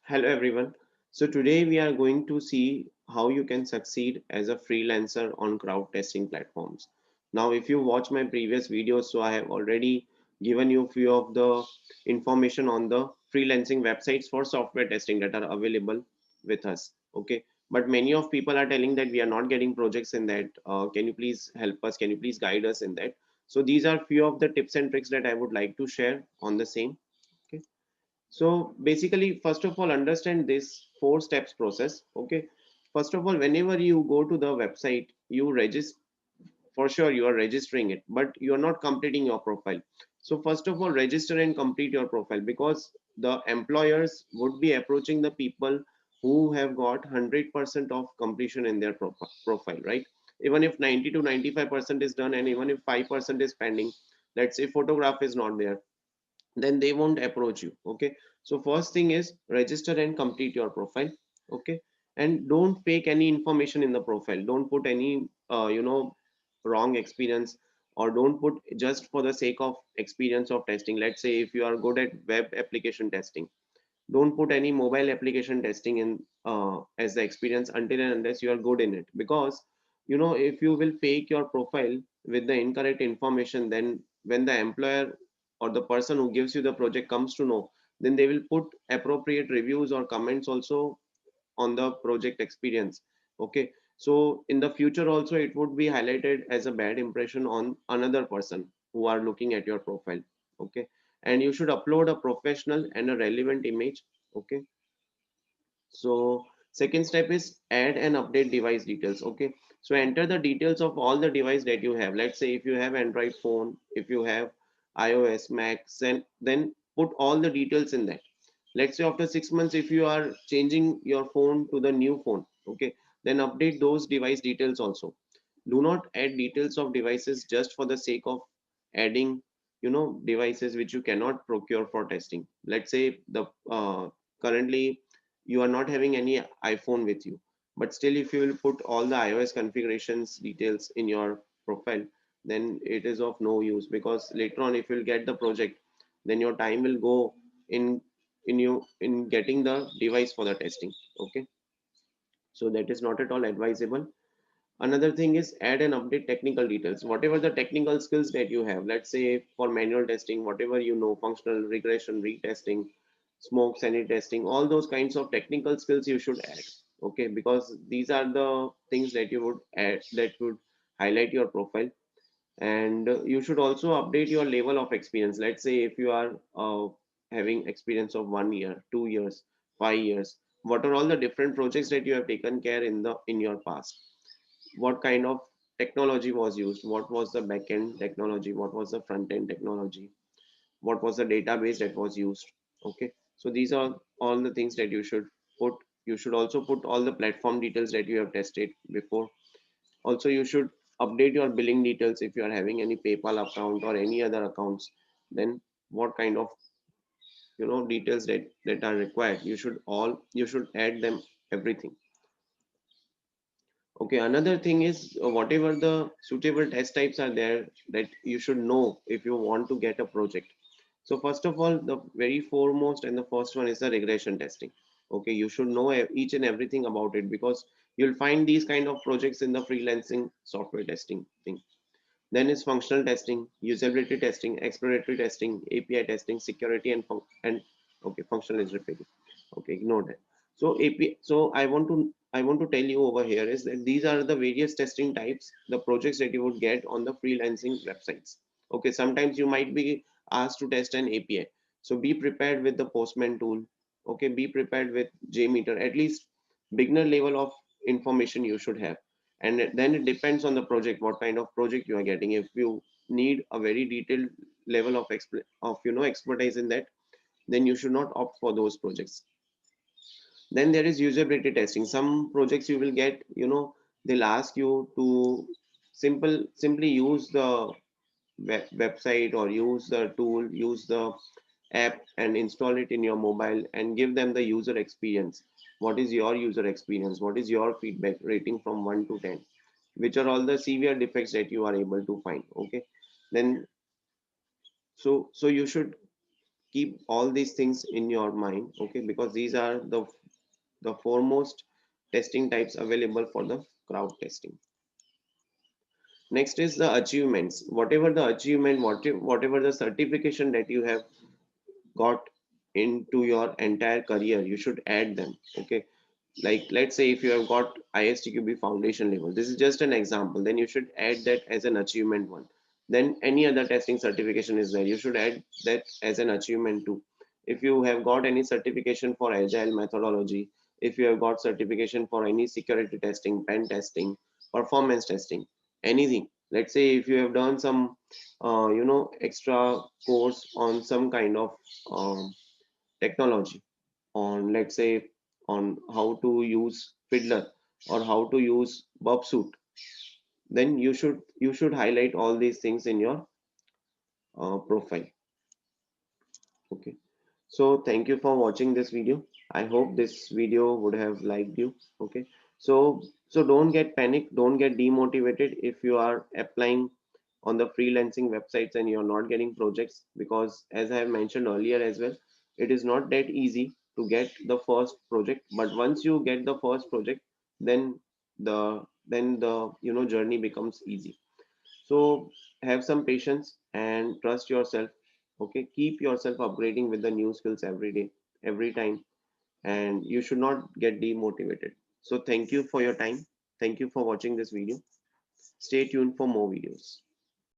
Hello everyone. So today we are going to see how you can succeed as a freelancer on crowd testing platforms. Now, if you watch my previous videos, so I have already given you few of the information on the freelancing websites for software testing that are available with us. Okay, but many of people are telling that we are not getting projects in that. Can you please help us? Can you please guide us in that? So these are few of the tips and tricks that I would like to share on the same. Okay. So basically, first of all, understand this four steps process. Okay. First of all, whenever you go to the website, you register, for sure you are registering it, but you are not completing your profile. So first of all, register and complete your profile, because the employers would be approaching the people who have got 100% of completion in their profile, right? Even if 90 to 95% is done, and even if 5% is pending, let's say photograph is not there, then they won't approach you. Okay, so first thing is register and complete your profile. Okay, and don't fake any information in the profile. Don't put any wrong experience, or don't put just for the sake of experience of testing. Let's say if you are good at web application testing, don't put any mobile application testing in as the experience until and unless you are good in it. Because if you will fake your profile with the incorrect information, then when the employer or the person who gives you the project comes to know, then they will put appropriate reviews or comments also on the project experience. Okay, so in the future also it would be highlighted as a bad impression on another person who are looking at your profile. Okay, and you should upload a professional and a relevant image. Okay, so second step is add and update device details. Okay, so enter the details of all the device that you have. Let's say if you have Android phone, if you have iOS, Mac, then put all the details in that. Let's say after 6 months, if you are changing your phone to the new phone, okay, then update those device details also. Do not add details of devices just for the sake of adding devices which you cannot procure for testing. Let's say the currently you are not having any iPhone with you, but still if you will put all the iOS configurations details in your profile, then it is of no use, because later on if you'll get the project, then your time will go in in getting the device for the testing. Okay, so that is not at all advisable. Another thing is add and update technical details. Whatever the technical skills that you have, let's say for manual testing, whatever functional regression, retesting, smoke sanity testing, all those kinds of technical skills you should add. Okay, because these are the things that you would add, that would highlight your profile. And you should also update your level of experience. Let's say if you are having experience of 1 year, 2 years, 5 years, what are all the different projects that you have taken care in your past, what kind of technology was used, what was the backend technology, what was the front end technology, what was the database that was used. Okay, so these are all the things that you should put. You should also put all the platform details that you have tested before. Also you should update your billing details. If you are having any PayPal account or any other accounts, then what kind of details that are required, you should add them, everything. Okay, another thing is whatever the suitable test types are there, that you should know if you want to get a project. So first of all, the very foremost and the first one is the regression testing. Okay, you should know each and everything about it, because you'll find these kind of projects in the freelancing software testing thing. Then is functional testing, usability testing, exploratory testing, API testing, security and okay, functional is repeated. Okay, ignore that. So AP, so I want to tell you over here is that these are the various testing types, the projects that you would get on the freelancing websites. Okay, sometimes you might be asked to test an API. So be prepared with the Postman tool. Okay, be prepared with JMeter. At least beginner level of information you should have. And then it depends on the project, what kind of project you are getting. If you need a very detailed level of expertise in that, then you should not opt for those projects. Then there is usability testing. Some projects you will get, they'll ask you to simply use the website, or use the tool, use the app and install it in your mobile, and give them the user experience. What is your user experience? What is your feedback rating from 1 to 10? Which are all the severe defects that you are able to find. Okay, then so you should keep all these things in your mind, okay, because these are the foremost testing types available for the crowd testing. Next is the achievements. Whatever the achievement, whatever the certification that you have got into your entire career, you should add them, okay. Like let's say if you have got ISTQB foundation level, this is just an example, then you should add that as an achievement one. Then any other testing certification is there, you should add that as an achievement too. If you have got any certification for agile methodology, if you have got certification for any security testing, pen testing, performance testing, anything, let's say if you have done some extra course on some kind of technology, on let's say on how to use fiddler or how to use bob suit, then you should highlight all these things in your profile, okay. So thank you for watching this video. I hope this video would have liked you, okay. So don't get panic, don't get demotivated if you are applying on the freelancing websites and you're not getting projects, because as I have mentioned earlier as well, it is not that easy to get the first project, but once you get the first project, then the journey becomes easy. So have some patience and trust yourself, okay. Keep yourself upgrading with the new skills every day, every time, and you should not get demotivated. So thank you for your time, thank you for watching this video. Stay tuned for more videos.